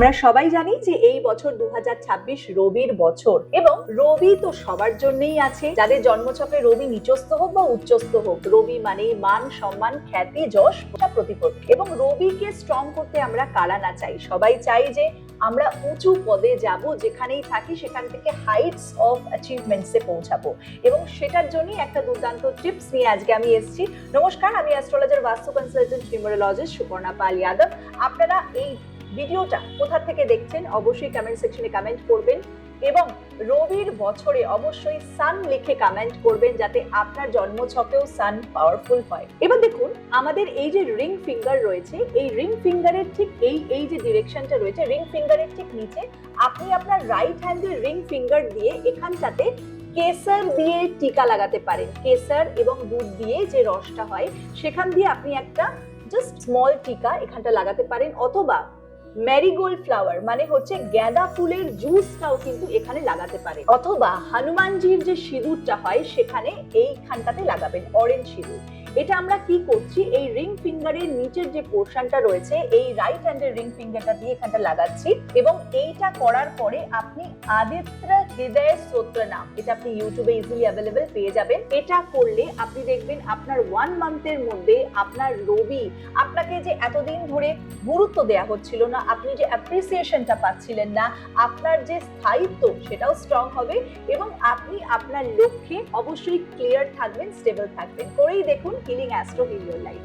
আমরা সবাই জানি যে এই বছর 2026 রবির বছর এবং রবি তো সবার জন্যই আছে, যাদের জন্মছকে রবি নিচস্থ হোক বা উচ্চস্থ হোক। রবি মানেই মান, সম্মান, খ্যাতি, যশ, প্রতিপত্তি। এবং রবিকে স্ট্রং করতে আমরা কারা না চাই? সবাই চাই যে আমরা উঁচু পদে যাব, যেখানেই থাকি সেখান থেকে হাইটস অফ অ্যাচিভমেন্টসে পৌঁছাবো। এবং সেটার জন্যই একটা দুর্দান্ত টিপস নিয়ে আজকে আমি এসেছি। নমস্কার, আমি অ্যাস্ট্রোলজার, বাস্তু কনসালটেন্ট, নিউমেরোলজিস্ট সুপর্ণা পাল যাদব। আপনারা এই ভিডিওটা কোথা থেকে দেখছেন অবশ্যই কমেন্ট সেকশনে কমেন্ট করবেন এবং রবির বছরে অবশ্যই সান লিখে কমেন্ট করবেন, যাতে আপনার জন্মছকেও সান পাওয়ারফুল হয়। এবার দেখুন, আমাদের এই যে রিং ফিঙ্গার রয়েছে, এই রিং ফিঙ্গারের ঠিক এই যে ডিরেকশনটা রয়েছে, রিং ফিঙ্গারের ঠিক নিচে আপনি আপনার রাইট হ্যান্ডের রিং ফিঙ্গার দিয়ে এখানটাতে কেসার দিয়ে টিকা লাগাতে পারেন। কেসার এবং দুধ দিয়ে যে রসটা হয় সেখান দিয়ে আপনি একটা জাস্ট স্মল টিকা এখানটা লাগাতে পারেন, অথবা ম্যারিগোল্ড ফ্লাওয়ার মানে হচ্ছে গাঁদা ফুলের জুসটাও কিন্তু এখানে লাগাতে পারে, অথবা হনুমানজির যে সিঁদুরটা হয় সেখানে এইখানটাতে লাগাবেন, অরেঞ্জ সিঁদুর। এটা আমরা কি করছি, এই রিং ফিঙ্গারের নিচের যে পোর্শনটা রয়েছে এই রাইট হ্যান্ডের রিং ফিঙ্গারটা দিয়ে এখানটা লাগাচ্ছি। এবং এইটা করার পরে আপনি আদিত্য হৃদয় স্তোত্র নাম, এটা আপনি ইউটিউবে ইজিলি অ্যাভেলেবেল পেয়ে যাবেন। এটা করলে আপনি দেখবেন আপনার 1 মান্থের মধ্যে আপনার রবি, আপনাকে যে এতদিন ধরে গুরুত্ব দেয়া হচ্ছিল না, আপনি যে অ্যাপ্রিসিয়েশনটা পাচ্ছিলেন না, আপনার যে স্থায়িত্ব সেটাও স্ট্রং হবে এবং আপনি আপনার লক্ষ্যে অবশ্যই ক্লিয়ার থাকবেন, স্টেবল থাকবেন। করেই দেখুন, healing astro heal your life.